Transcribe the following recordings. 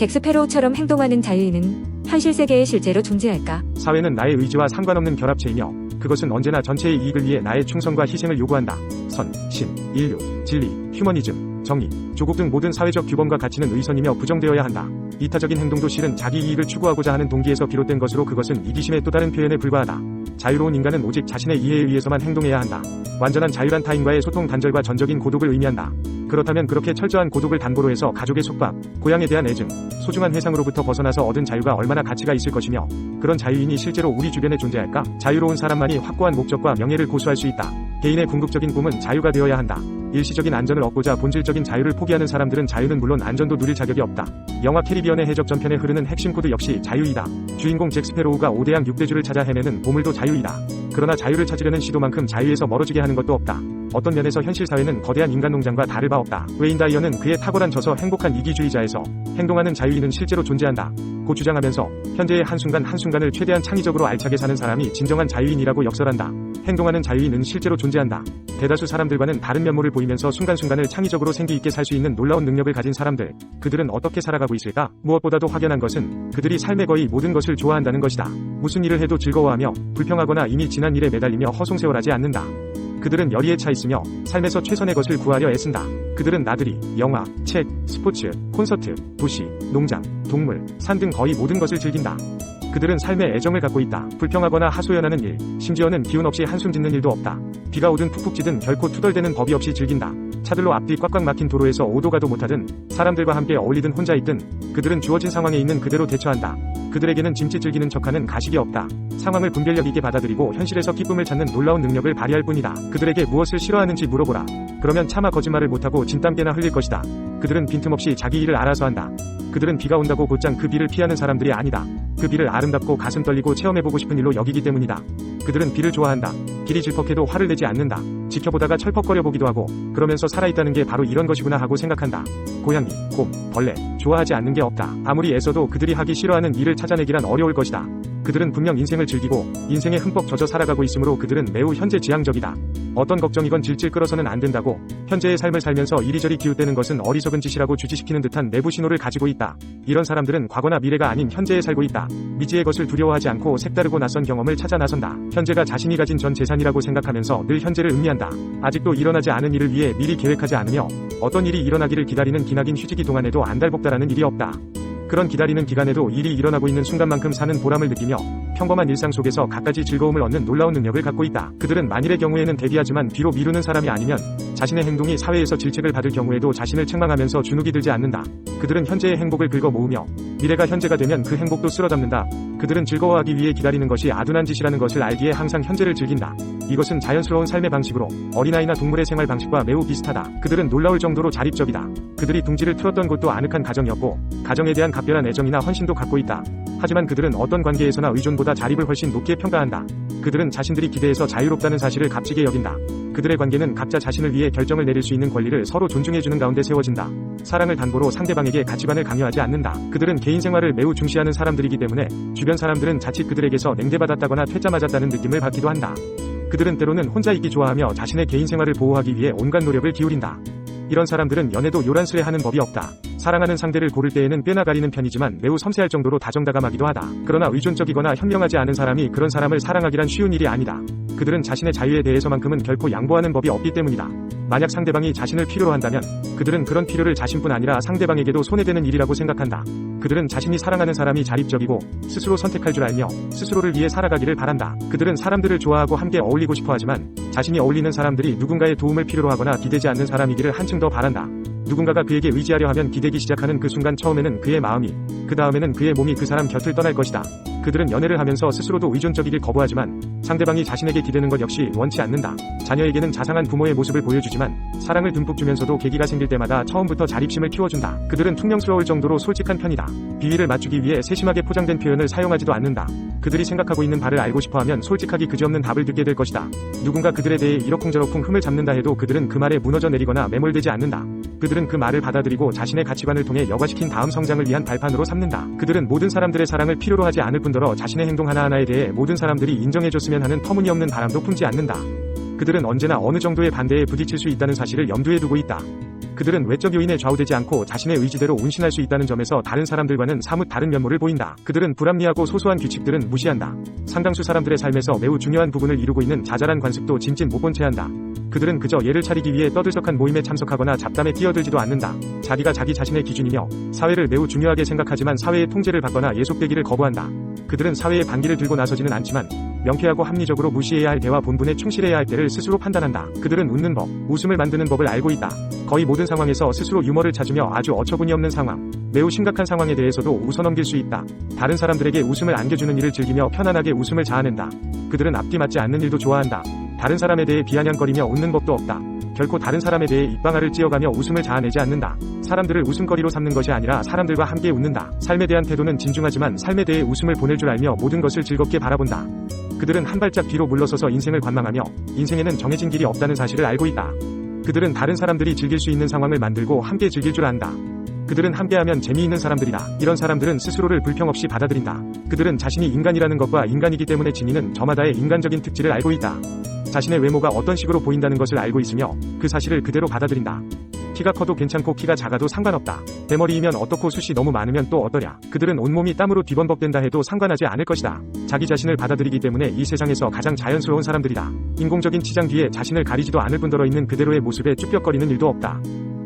잭 스패로우처럼 행동하는 자유인은 현실 세계에 실제로 존재할까? 사회는 나의 의지와 상관없는 결합체이며 그것은 언제나 전체의 이익을 위해 나의 충성과 희생을 요구한다. 선, 신, 인류, 진리, 휴머니즘, 정의, 조국 등 모든 사회적 규범과 가치는 의선이며 부정되어야 한다. 이타적인 행동도 실은 자기 이익을 추구하고자 하는 동기에서 비롯된 것으로 그것은 이기심의 또 다른 표현에 불과하다. 자유로운 인간은 오직 자신의 이해에 의해서만 행동해야 한다. 완전한 자유란 타인과의 소통 단절과 전적인 고독을 의미한다. 그렇다면 그렇게 철저한 고독을 담보로 해서 가족의 속박, 고향에 대한 애증, 소중한 회상으로부터 벗어나서 얻은 자유가 얼마나 가치가 있을 것이며 그런 자유인이 실제로 우리 주변에 존재할까? 자유로운 사람만이 확고한 목적과 명예를 고수할 수 있다. 개인의 궁극적인 꿈은 자유가 되어야 한다. 일시적인 안전을 얻고자 본질적인 자유를 포기하는 사람들은 자유는 물론 안전도 누릴 자격이 없다. 영화 캐리비언의 해적 전편에 흐르는 핵심 코드 역시 자유이다. 주인공 잭 스패로우가 5대양 6대주를 찾아 헤매는 보물도 자유이다. 그러나 자유를 찾으려는 시도만큼 자유에서 멀어지게 하는 것도 없다. 어떤 면에서 현실 사회는 거대한 인간 농장과 다를 바 없다. 웨인 다이어는 그의 탁월한 저서 행복한 이기주의자에서 행동하는 자유인은 실제로 존재한다 고 주장하면서 현재의 한순간 한순간을 최대한 창의적으로 알차게 사는 사람이 진정한 자유인이라고 역설한다. 행동하는 자유인은 실제로 존재한다. 대다수 사람들과는 다른 면모를 보이면서 순간순간을 창의적으로 생기 있게 살 수 있는 놀라운 능력을 가진 사람들, 그들은 어떻게 살아가고 있을까? 무엇보다도 확연한 것은 그들이 삶의 거의 모든 것을 좋아한다는 것이다. 무슨 일을 해도 즐거워하며 불평하거나 이미 지난 일에 매달리며 허송세월하지 않는다. 그들은 열의에 차 있으며 삶에서 최선의 것을 구하려 애쓴다. 그들은 나들이, 영화, 책, 스포츠, 콘서트, 도시, 농장, 동물, 산 등 거의 모든 것을 즐긴다. 그들은 삶에 애정을 갖고 있다. 불평하거나 하소연하는 일, 심지어는 기운 없이 한숨 짓는 일도 없다. 비가 오든 푹푹 찌든 결코 투덜대는 법이 없이 즐긴다. 차들로 앞뒤 꽉꽉 막힌 도로에서 오도 가도 못하든 사람들과 함께 어울리든 혼자 있든 그들은 주어진 상황에 있는 그대로 대처한다. 그들에게는 짐짓 즐기는 척하는 가식이 없다. 상황을 분별력 있게 받아들이고 현실에서 기쁨을 찾는 놀라운 능력을 발휘할 뿐이다. 그들에게 무엇을 싫어하는지 물어보라. 그러면 차마 거짓말을 못하고 진땀깨나 흘릴 것이다. 그들은 빈틈없이 자기 일을 알아서 한다. 그들은 비가 온다고 곧장 그 비를 피하는 사람들이 아니다. 그 비를 아름답고 가슴 떨리고 체험해보고 싶은 일로 여기기 때문이다. 그들은 비를 좋아한다. 길이 질퍽해도 화를 내지 않는다. 지켜보다가 철퍽거려 보기도 하고 그러면서 살아있다는 게 바로 이런 것이구나 하고 생각한다. 고양이, 곰, 벌레, 좋아하지 않는 게 없다. 아무리 애써도 그들이 하기 싫어하는 일을 찾아내기란 어려울 것이다. 그들은 분명 인생을 즐기고 인생에 흠뻑 젖어 살아가고 있으므로 그들은 매우 현재지향적이다. 어떤 걱정이건 질질 끌어서는 안 된다고 현재의 삶을 살면서 이리저리 기웃대는 것은 어리석은 짓이라고 주지시키는 듯한 내부 신호를 가지고 있다. 이런 사람들은 과거나 미래가 아닌 현재에 살고 있다. 미지의 것을 두려워하지 않고 색다르고 낯선 경험을 찾아 나선다. 현재가 자신이 가진 전 재산이라고 생각하면서 늘 현재를 음미한다. 아직도 일어나지 않은 일을 위해 미리 계획하지 않으며 어떤 일이 일어나기를 기다리는 기나긴 휴지기 동안에도 안달복달하는 일이 없다. 그런 기다리는 기간에도 일이 일어나고 있는 순간만큼 사는 보람을 느끼며 평범한 일상 속에서 갖가지 즐거움을 얻는 놀라운 능력을 갖고 있다. 그들은 만일의 경우에는 대비하지만 뒤로 미루는 사람이 아니면 자신의 행동이 사회에서 질책을 받을 경우에도 자신을 책망하면서 주눅이 들지 않는다. 그들은 현재의 행복을 긁어 모으며 미래가 현재가 되면 그 행복도 쓸어담는다. 그들은 즐거워하기 위해 기다리는 것이 아둔한 짓이라는 것을 알기에 항상 현재를 즐긴다. 이것은 자연스러운 삶의 방식으로 어린아이나 동물의 생활 방식과 매우 비슷하다. 그들은 놀라울 정도로 자립적이다. 그들이 둥지를 틀었던 곳도 아늑한 가정이었고 가정에 대한 각별한 애정이나 헌신도 갖고 있다. 하지만 그들은 어떤 관계에서나 의존보다 자립을 훨씬 높게 평가한다. 그들은 자신들이 기대해서 자유롭다는 사실을 값지게 여긴다. 그들의 관계는 각자 자신을 위해 결정을 내릴 수 있는 권리를 서로 존중해주는 가운데 세워진다. 사랑을 담보로 상대방에게 가치관을 강요하지 않는다. 그들은 개인 생활을 매우 중시하는 사람들이기 때문에 주변 사람들은 자칫 그들에게서 냉대받았다거나 퇴짜 맞았다는 느낌을 받기도 한다. 그들은 때로는 혼자 있기 좋아하며 자신의 개인 생활을 보호하기 위해 온갖 노력을 기울인다. 이런 사람들은 연애도 요란스레 하는 법이 없다. 사랑하는 상대를 고를 때에는 꽤나 가리는 편이지만 매우 섬세할 정도로 다정다감하기도 하다. 그러나 의존적이거나 현명하지 않은 사람이 그런 사람을 사랑하기란 쉬운 일이 아니다. 그들은 자신의 자유에 대해서만큼은 결코 양보하는 법이 없기 때문이다. 만약 상대방이 자신을 필요로 한다면 그들은 그런 필요를 자신뿐 아니라 상대방에게도 손해되는 일이라고 생각한다. 그들은 자신이 사랑하는 사람이 자립적이고 스스로 선택할 줄 알며 스스로를 위해 살아가기를 바란다. 그들은 사람들을 좋아하고 함께 어울리고 싶어하지만 자신이 어울리는 사람들이 누군가의 도움을 필요로 하거나 기대지 않는 사람이기를 한층 더 바란다. 누군가가 그에게 의지하려 하면 기대기 시작하는 그 순간 처음에는 그의 마음이, 그 다음에는 그의 몸이 그 사람 곁을 떠날 것이다. 그들은 연애를 하면서 스스로도 의존적이길 거부하지만 상대방이 자신에게 기대는 것 역시 원치 않는다. 자녀에게는 자상한 부모의 모습을 보여주지만 사랑을 듬뿍 주면서도 계기가 생길 때마다 처음부터 자립심을 키워준다. 그들은 퉁명스러울 정도로 솔직한 편이다. 비위를 맞추기 위해 세심하게 포장된 표현을 사용하지도 않는다. 그들이 생각하고 있는 바를 알고 싶어하면 솔직하기 그지없는 답을 듣게 될 것이다. 누군가 그들에 대해 이러쿵저러쿵 흠을 잡는다 해도 그들은 그 말에 무너져 내리거나 매몰되지 않는다. 그들은 그 말을 받아들이고 자신의 가치관을 통해 여과시킨 다음 성장을 위한 발판으로 삼는다. 그들은 모든 사람들의 사랑을 필요로 하지 않을 뿐더러 자신의 행동 하나하나에 대해 모든 사람들이 인정해줬으면 하는 터무니없는 바람도 품지 않는다. 그들은 언제나 어느 정도의 반대에 부딪힐 수 있다는 사실을 염두에 두고 있다. 그들은 외적 요인에 좌우되지 않고 자신의 의지대로 운신할 수 있다는 점에서 다른 사람들과는 사뭇 다른 면모를 보인다. 그들은 불합리하고 소소한 규칙들은 무시한다. 상당수 사람들의 삶에서 매우 중요한 부분을 이루고 있는 자잘한 관습도 짐짓 못 본 채 한다. 그들은 그저 예를 차리기 위해 떠들썩한 모임에 참석하거나 잡담에 끼어들지도 않는다. 자기가 자기 자신의 기준이며 사회를 매우 중요하게 생각하지만 사회의 통제를 받거나 예속되기를 거부한다. 그들은 사회의 반기를 들고 나서지는 않지만 명쾌하고 합리적으로 무시해야 할 대화 본분에 충실해야 할 때를 스스로 판단한다. 그들은 웃는 법, 웃음을 만드는 법을 알고 있다. 거의 모든 상황에서 스스로 유머를 찾으며 아주 어처구니 없는 상황, 매우 심각한 상황에 대해서도 웃어넘길 수 있다. 다른 사람들에게 웃음을 안겨주는 일을 즐기며 편안하게 웃음을 자아낸다. 그들은 앞뒤 맞지 않는 일도 좋아한다. 다른 사람에 대해 비아냥거리며 웃는 법도 없다. 결코 다른 사람에 대해 입방아를 찧어가며 웃음을 자아내지 않는다. 사람들을 웃음거리로 삼는 것이 아니라 사람들과 함께 웃는다. 삶에 대한 태도는 진중하지만 삶에 대해 웃음을 보낼 줄 알며 모든 것을 즐겁게 바라본다. 그들은 한 발짝 뒤로 물러서서 인생을 관망하며 인생에는 정해진 길이 없다는 사실을 알고 있다. 그들은 다른 사람들이 즐길 수 있는 상황을 만들고 함께 즐길 줄 안다. 그들은 함께하면 재미있는 사람들이다. 이런 사람들은 스스로를 불평 없이 받아들인다. 그들은 자신이 인간이라는 것과 인간이기 때문에 지니는 저마다의 인간적인 특질을 알고 있다. 자신의 외모가 어떤 식으로 보인다는 것을 알고 있으며 그 사실을 그대로 받아들인다. 키가 커도 괜찮고 키가 작아도 상관없다. 대머리이면 어떻고 숱이 너무 많으면 또 어떠랴. 그들은 온몸이 땀으로 뒤범벅된다 해도 상관하지 않을 것이다. 자기 자신을 받아들이기 때문에 이 세상에서 가장 자연스러운 사람들이다. 인공적인 치장 뒤에 자신을 가리지도 않을 뿐더러 있는 그대로의 모습에 쭈뼛거리는 일도 없다.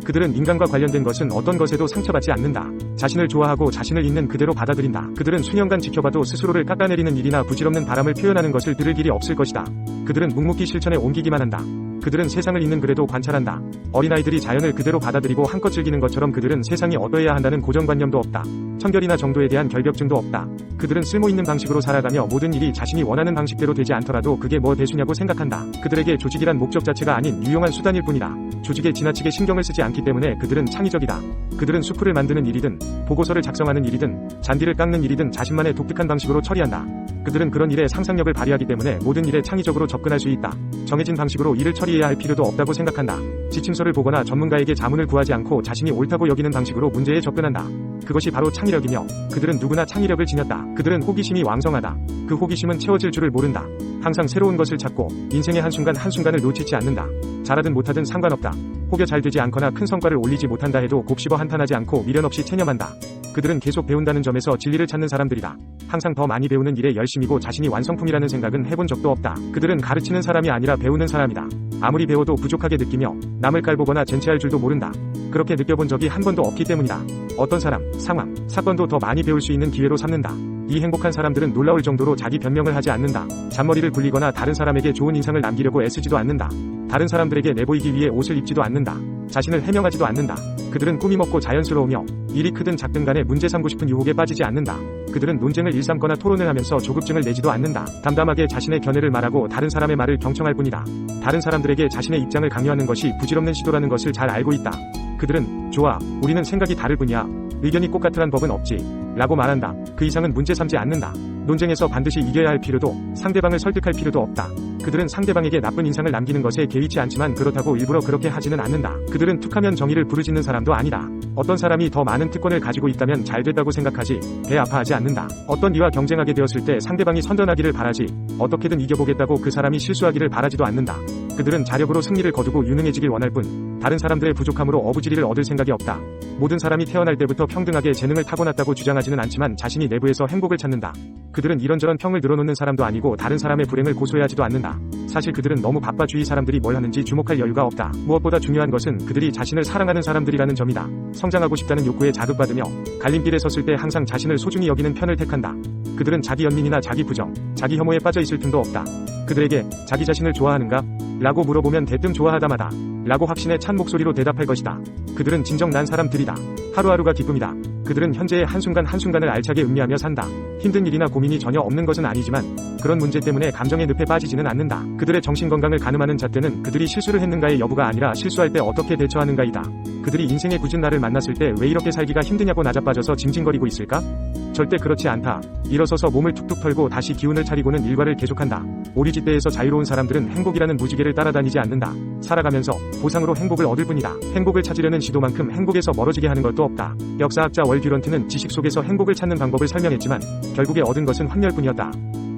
그들은 인간과 관련된 것은 어떤 것에도 상처받지 않는다. 자신을 좋아하고 자신을 있는 그대로 받아들인다. 그들은 수년간 지켜봐도 스스로를 깎아내리는 일이나 부질없는 바람을 표현하는 것을 들을 길이 없을 것이다. 그들은 묵묵히 실천에 옮기기만 한다. 그들은 세상을 있는 그래도 관찰한다. 어린아이들이 자연을 그대로 받아들이고 한껏 즐기는 것처럼 그들은 세상이 어떠해야 한다는 고정관념도 없다. 청결이나 정도에 대한 결벽증도 없다. 그들은 쓸모있는 방식으로 살아가며 모든 일이 자신이 원하는 방식대로 되지 않더라도 그게 뭐 대수냐고 생각한다. 그들에게 조직이란 목적 자체가 아닌 유용한 수단일 뿐이다. 조직에 지나치게 신경을 쓰지 않기 때문에 그들은 창의적이다. 그들은 수풀을 만드는 일이든 보고서를 작성하는 일이든 잔디를 깎는 일이든 자신만의 독특한 방식으로 처리한다. 그들은 그런 일에 상상력을 발휘하기 때문에 모든 일에 창의적으로 접근할 수 있다. 정해진 방식으로 일을 처리해야 할 필요도 없다고 생각한다. 지침서를 보거나 전문가에게 자문을 구하지 않고 자신이 옳다고 여기는 방식으로 문제에 접근한다. 그것이 바로 창의력이며 그들은 누구나 창의력을 지녔다. 그들은 호기심이 왕성하다. 그 호기심은 채워질 줄을 모른다. 항상 새로운 것을 찾고 인생의 한순간 한순간을 놓치지 않는다. 잘하든 못하든 상관없다. 혹여 잘 되지 않거나 큰 성과를 올리지 못한다 해도 곱씹어 한탄하지 않고 미련 없이 체념한다. 그들은 계속 배운다는 점에서 진리를 찾는 사람들이다. 항상 더 많이 배우는 일에 열심이고 자신이 완성품이라는 생각은 해본 적도 없다. 그들은 가르치는 사람이 아니라 배우는 사람이다. 아무리 배워도 부족하게 느끼며 남을 깔보거나 젠체할 줄도 모른다. 그렇게 느껴본 적이 한 번도 없기 때문이다. 어떤 사람, 상황, 사건도 더 많이 배울 수 있는 기회로 삼는다. 이 행복한 사람들은 놀라울 정도로 자기 변명을 하지 않는다. 잔머리를 굴리거나 다른 사람에게 좋은 인상을 남기려고 애쓰지도 않는다. 다른 사람들에게 내보이기 위해 옷을 입지도 않는다. 자신을 해명하지도 않는다. 그들은 꿈이 먹고 자연스러우며 일이 크든 작든 간에 문제 삼고 싶은 유혹에 빠지지 않는다. 그들은 논쟁을 일삼거나 토론을 하면서 조급증을 내지도 않는다. 담담하게 자신의 견해를 말하고 다른 사람의 말을 경청할 뿐이다. 다른 사람들에게 자신의 입장을 강요하는 것이 부질없는 시도라는 것을 잘 알고 있다. 그들은 좋아, 우리는 생각이 다를 뿐이야. 의견이 똑같으란 법은 없지. 라고 말한다. 그 이상은 문제 삼지 않는다. 논쟁에서 반드시 이겨야 할 필요도 상대방을 설득할 필요도 없다. 그들은 상대방에게 나쁜 인상을 남기는 것에 개의치 않지만 그렇다고 일부러 그렇게 하지는 않는다. 그들은 툭하면 정의를 부르짖는 사람도 아니다. 어떤 사람이 더 많은 특권을 가지고 있다면 잘 됐다고 생각하지 배 아파하지 않는다. 어떤 이와 경쟁하게 되었을 때 상대방이 선전하기를 바라지 어떻게든 이겨보겠다고 그 사람이 실수하기를 바라지도 않는다. 그들은 자력으로 승리를 거두고 유능해지길 원할 뿐 다른 사람들의 부족함으로 어부지리를 얻을 생각이 없다. 모든 사람이 태어날 때부터 평등하게 재능을 타고났다고 주장하지는 않지만 자신이 내부에서 행복을 찾는다. 그들은 이런저런 평을 늘어놓는 사람도 아니고 다른 사람의 불행을 고소해하지도 않는다. 사실 그들은 너무 바빠 주위 사람들이 뭘 하는지 주목할 여유가 없다. 무엇보다 중요한 것은 그들이 자신을 사랑하는 사람들이라는 점이다. 성장하고 싶다는 욕구에 자극받으며 갈림길에 섰을 때 항상 자신을 소중히 여기는 편을 택한다. 그들은 자기 연민이나 자기 부정, 자기 혐오에 빠져 있을 틈도 없다. 그들에게 자기 자신을 좋아하는가? 라고 물어보면 대뜸 좋아하다마다 라고 확신에 찬 목소리로 대답할 것이다. 그들은 진정 난 사람들이다. 하루하루가 기쁨이다. 그들은 현재의 한순간 한순간을 알차게 음미하며 산다. 힘든 일이나 고민이 전혀 없는 것은 아니지만 그런 문제 때문에 감정의 늪에 빠지지는 않는다. 그들의 정신건강을 가늠하는 잣대는 그들이 실수를 했는가의 여부가 아니라 실수할 때 어떻게 대처하는가이다. 그들이 인생의 굳은 나를 만났을 때 왜 이렇게 살기가 힘드냐고 나자빠져서 징징거리고 있을까? 절대 그렇지 않다. 일어서서 몸을 툭툭 털고 다시 기운을 차리고는 일과를 계속한다. 오리짓대에서 자유로운 사람들은 행복이라는 무지개를 따라다니지 않는다. 살아가면서 보상으로 행복을 얻을 뿐이다. 행복을 찾으려는 시도만큼 행복에서 멀어지게 하는 것도 없다. 역사학자 월 듀런트는 지식 속에서 행복을 찾는 방법을 설명했지만 결국에 얻은 것은 환멸뿐이었다.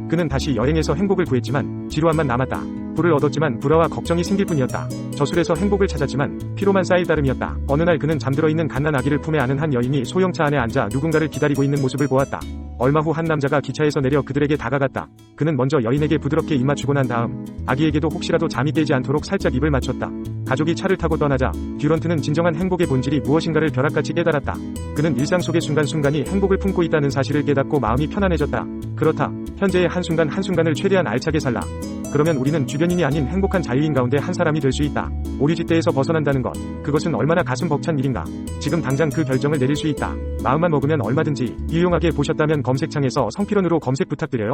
그는 다시 여행해서 행복을 구했지만 지루함만 남았다. 부를 얻었지만 불화와 걱정이 생길 뿐이었다. 저술에서 행복을 찾았지만 피로만 쌓일 따름이었다. 어느 날 그는 잠들어 있는 갓난 아기를 품에 안은 한 여인이 소형차 안에 앉아 누군가를 기다리고 있는 모습을 보았다. 얼마 후 한 남자가 기차에서 내려 그들에게 다가갔다. 그는 먼저 여인에게 부드럽게 입 맞추고 난 다음 아기에게도 혹시라도 잠이 깨지 않도록 살짝 입을 맞췄다. 가족이 차를 타고 떠나자 듀런트는 진정한 행복의 본질이 무엇인가를 벼락같이 깨달았다. 그는 일상 속의 순간순간이 행복을 품고 있다는 사실을 깨닫고 마음이 편안해졌다. 그렇다. 현재의 한순간 한순간을 최대한 알차게 살라. 그러면 우리는 주변인이 아닌 행복한 자유인 가운데 한 사람이 될 수 있다. 오리지대에서 벗어난다는 것, 그것은 얼마나 가슴 벅찬 일인가. 지금 당장 그 결정을 내릴 수 있다. 마음만 먹으면 얼마든지. 유용하게 보셨다면 검색창에서 성필원으로 검색 부탁드려요.